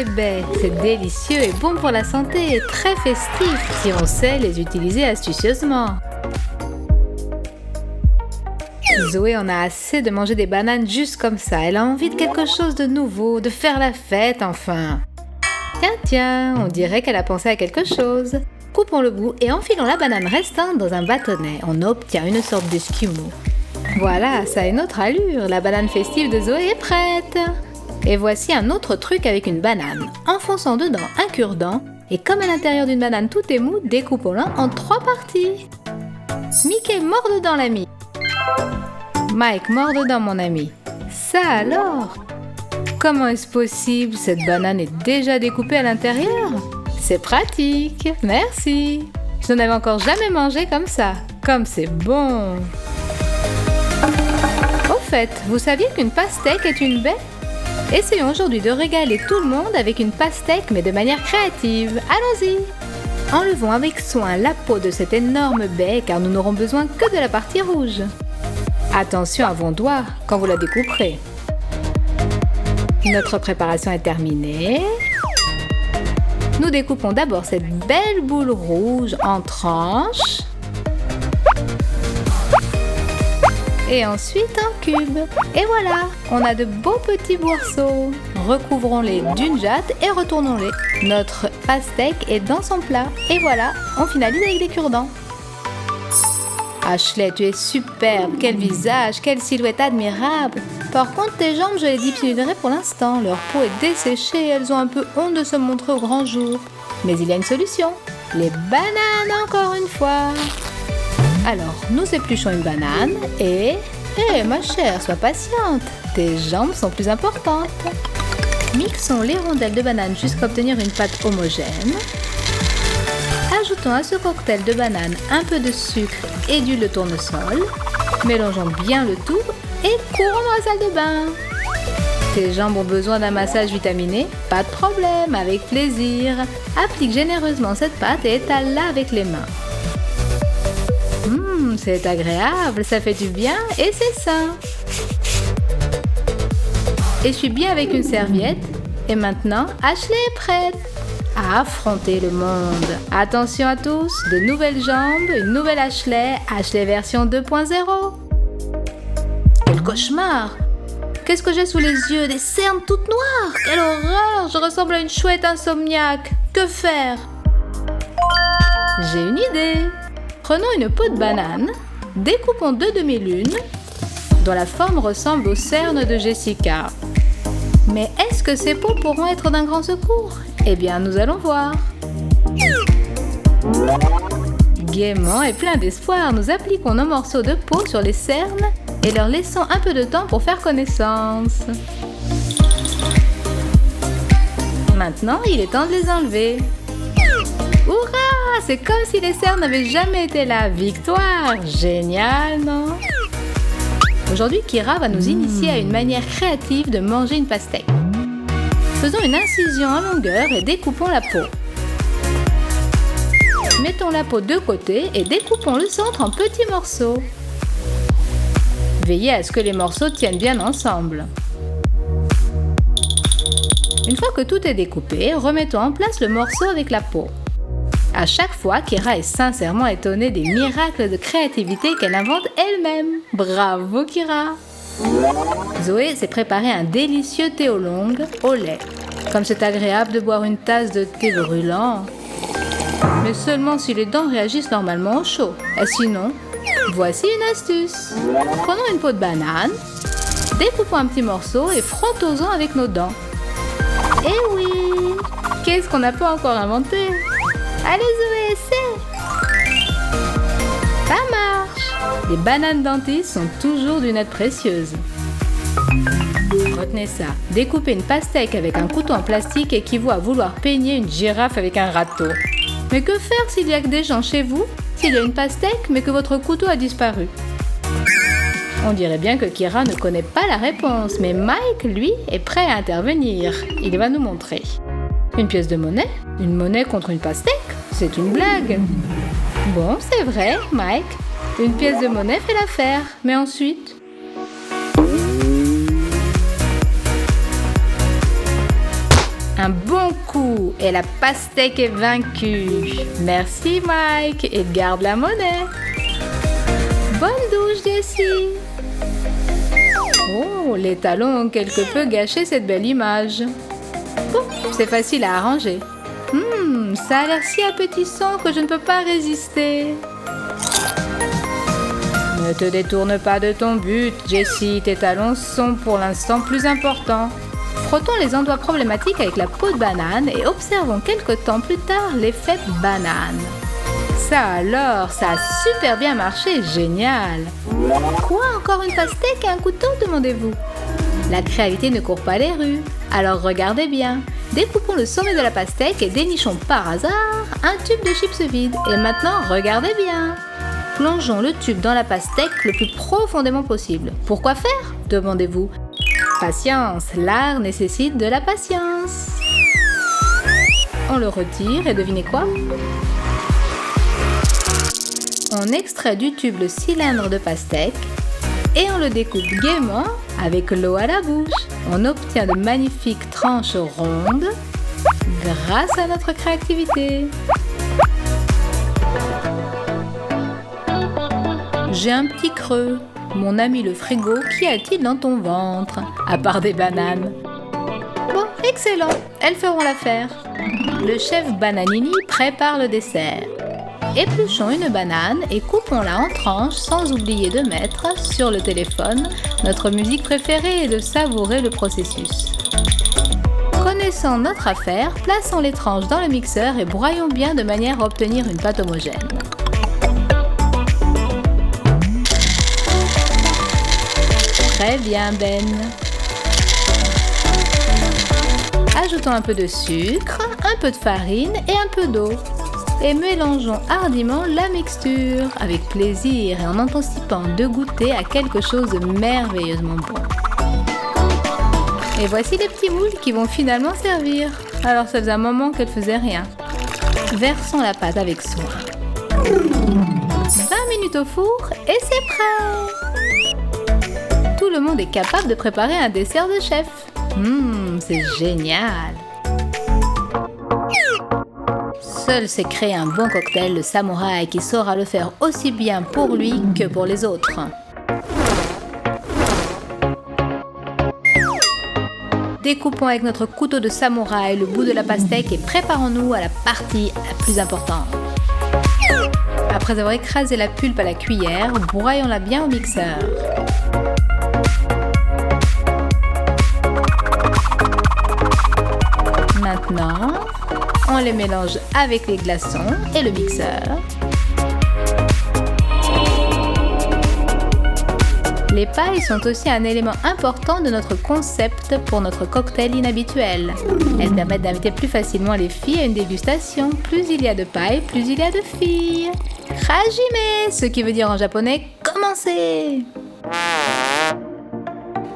des baies. C'est délicieux et bon pour la santé et très festif si on sait les utiliser astucieusement. Zoé en a assez de manger des bananes juste comme ça. Elle a envie de quelque chose de nouveau, de faire la fête enfin. Tiens, on dirait qu'elle a pensé à quelque chose. Coupons le bout et enfilons la banane restante dans un bâtonnet. On obtient une sorte d'esquimau. Voilà, ça a une autre allure. La banane festive de Zoé est prête. Et voici un autre truc avec une banane. Enfonçons dedans un cure-dent et comme à l'intérieur d'une banane tout est mou, découpons-la en 3 parties. Mickey, mord dedans l'ami. Mike, mord dedans mon ami. Ça alors? Comment est-ce possible? Cette banane est déjà découpée à l'intérieur? C'est pratique, merci. Je n'en avais encore jamais mangé comme ça. Comme c'est bon. Au fait, vous saviez qu'une pastèque est une baie? Essayons aujourd'hui de régaler tout le monde avec une pastèque mais de manière créative. Allons-y! Enlevons avec soin la peau de cette énorme baie car nous n'aurons besoin que de la partie rouge. Attention à vos doigts quand vous la découperez. Notre préparation est terminée. Nous découpons d'abord cette belle boule rouge en tranches. Et ensuite en cubes. Et voilà, on a de beaux petits morceaux. Recouvrons-les d'une jatte et retournons-les. Notre pastèque est dans son plat. Et voilà, on finalise avec des cure-dents. Ashley, tu es superbe, quel visage, quelle silhouette admirable. Par contre, tes jambes, je les diminuerai pour l'instant. Leur peau est desséchée et elles ont un peu honte de se montrer au grand jour. Mais il y a une solution. Les bananes encore une fois. Alors, nous épluchons une banane et... ma chère, sois patiente. Tes jambes sont plus importantes. Mixons les rondelles de banane jusqu'à obtenir une pâte homogène. Ajoutons à ce cocktail de banane un peu de sucre et d'huile de tournesol. Mélangeons bien le tout et courons dans la salle de bain. Tes jambes ont besoin d'un massage vitaminé? Pas de problème, avec plaisir. Applique généreusement cette pâte et étale-la avec les mains. C'est agréable, ça fait du bien et c'est sain. Essuie bien avec une serviette. Et maintenant, Ashley est prête à affronter le monde. Attention à tous, de nouvelles jambes, une nouvelle Ashley, Ashley version 2.0. Quel cauchemar! Qu'est-ce que j'ai sous les yeux? Des cernes toutes noires! Quelle horreur! Je ressemble à une chouette insomniaque. Que faire? J'ai une idée. Prenons une peau de banane, découpons 2 demi-lunes, dont la forme ressemble aux cernes de Jessica. Mais est-ce que ces peaux pourront être d'un grand secours? Eh bien, nous allons voir. Gaiement et plein d'espoir, nous appliquons nos morceaux de peau sur les cernes et leur laissons un peu de temps pour faire connaissance. Maintenant, il est temps de les enlever. Hurrah! C'est comme si les cernes n'avaient jamais été là. Victoire! Génial, non? Aujourd'hui, Kira va nous initier à une manière créative de manger une pastèque. Faisons une incision en longueur et découpons la peau. Mettons la peau de côté et découpons le centre en petits morceaux. Veillez à ce que les morceaux tiennent bien ensemble. Une fois que tout est découpé, remettons en place le morceau avec la peau. À chaque fois, Kira est sincèrement étonnée des miracles de créativité qu'elle invente elle-même. Bravo Kira! Zoé s'est préparé un délicieux thé oolong au lait. Comme c'est agréable de boire une tasse de thé brûlant. Mais seulement si les dents réagissent normalement au chaud. Et sinon, voici une astuce. Prenons une peau de banane, découpons un petit morceau et frottons-en avec nos dents. Eh oui! Qu'est-ce qu'on n'a pas encore inventé? Allez Zoé, essaie! Ça marche! Les bananes dentistes sont toujours d'une aide précieuse. Retenez ça, découper une pastèque avec un couteau en plastique équivaut à vouloir peigner une girafe avec un râteau. Mais que faire s'il y a que des gens chez vous? S'il y a une pastèque mais que votre couteau a disparu? On dirait bien que Kira ne connaît pas la réponse, mais Mike, lui, est prêt à intervenir. Il va nous montrer. Une pièce de monnaie? Une monnaie contre une pastèque? C'est une blague. Bon, c'est vrai, Mike. Une pièce de monnaie fait l'affaire. Mais ensuite... Un bon coup et la pastèque est vaincue. Merci Mike et garde la monnaie. Bonne douche Jessie. Oh, les talons ont quelque peu gâché cette belle image. Bon, c'est facile à arranger. Ça a l'air si appétissant que je ne peux pas résister. Ne te détourne pas de ton but, Jessie. Tes talons sont pour l'instant plus importants. Frottons les endroits problématiques avec la peau de banane et observons quelque temps plus tard l'effet banane. Ça alors, ça a super bien marché, génial. Quoi, encore une pastèque et un couteau, demandez-vous? La créativité ne court pas les rues, alors regardez bien. Découpons le sommet de la pastèque et dénichons par hasard un tube de chips vide. Et maintenant, regardez bien. Plongeons le tube dans la pastèque le plus profondément possible. Pourquoi faire? Demandez-vous. Patience, l'art nécessite de la patience. On le retire et devinez quoi? On extrait du tube le cylindre de pastèque et on le découpe gaiement avec l'eau à la bouche. On obtient de magnifiques tranches rondes grâce à notre créativité. J'ai un petit creux. Mon ami le frigo, qu'y a-t-il dans ton ventre? À part des bananes. Bon, excellent, elles feront l'affaire. Le chef Bananini prépare le dessert. Épluchons une banane et coupons-la en tranches sans oublier de mettre sur le téléphone notre musique préférée et de savourer le processus. Connaissant notre affaire, plaçons les tranches dans le mixeur et broyons bien de manière à obtenir une pâte homogène. Très bien Ben. Ajoutons un peu de sucre, un peu de farine et un peu d'eau. Et mélangeons hardiment la mixture avec plaisir et en anticipant de goûter à quelque chose de merveilleusement bon. Et voici les petits moules qui vont finalement servir. Alors ça faisait un moment qu'elles faisaient rien. Versons la pâte avec soin. 20 minutes au four et c'est prêt! Tout le monde est capable de préparer un dessert de chef. C'est génial! Seul sait créer un bon cocktail, le samouraï qui saura le faire aussi bien pour lui que pour les autres. Découpons avec notre couteau de samouraï le bout de la pastèque et préparons-nous à la partie la plus importante. Après avoir écrasé la pulpe à la cuillère, broyons-la bien au mixeur. Maintenant, on les mélange avec les glaçons et le mixeur. Les pailles sont aussi un élément important de notre concept pour notre cocktail inhabituel. Elles permettent d'inviter plus facilement les filles à une dégustation. Plus il y a de pailles, plus il y a de filles. Hajime, ce qui veut dire en japonais « commencez ».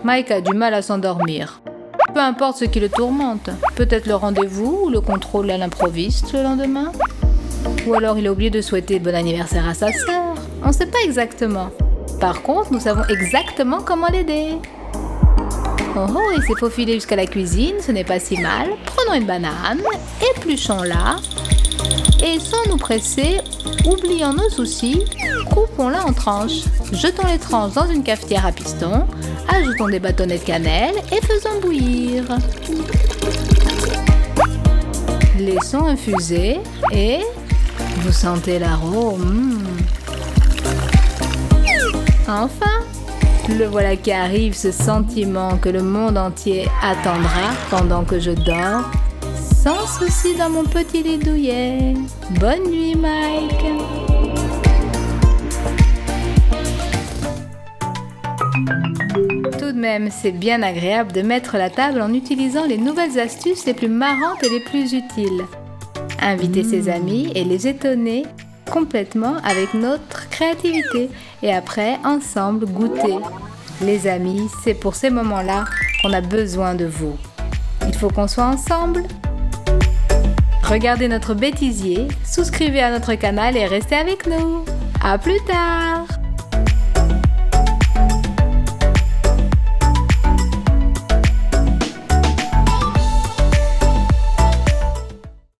Mike a du mal à s'endormir. Peu importe ce qui le tourmente. Peut-être le rendez-vous ou le contrôle à l'improviste le lendemain. Ou alors il a oublié de souhaiter bon anniversaire à sa sœur. On ne sait pas exactement. Par contre, nous savons exactement comment l'aider. Oh, il s'est faufilé jusqu'à la cuisine, ce n'est pas si mal. Prenons une banane, épluchons-la. Et sans nous presser, oubliant nos soucis, coupons-la en tranches. Jetons les tranches dans une cafetière à piston. Ajoutons des bâtonnets de cannelle et faisons bouillir. Laissons infuser et vous sentez l'arôme. Enfin, le voilà qui arrive, ce sentiment que le monde entier attendra pendant que je dors, sans souci dans mon petit lit douillet. Bonne nuit, Mike. Tout de même, c'est bien agréable de mettre la table en utilisant les nouvelles astuces les plus marrantes et les plus utiles. Inviter ses amis et les étonner complètement avec notre créativité et après, ensemble, goûter. Les amis, c'est pour ces moments-là qu'on a besoin de vous. Il faut qu'on soit ensemble. Regardez notre bêtisier, souscrivez à notre canal et restez avec nous. À plus tard!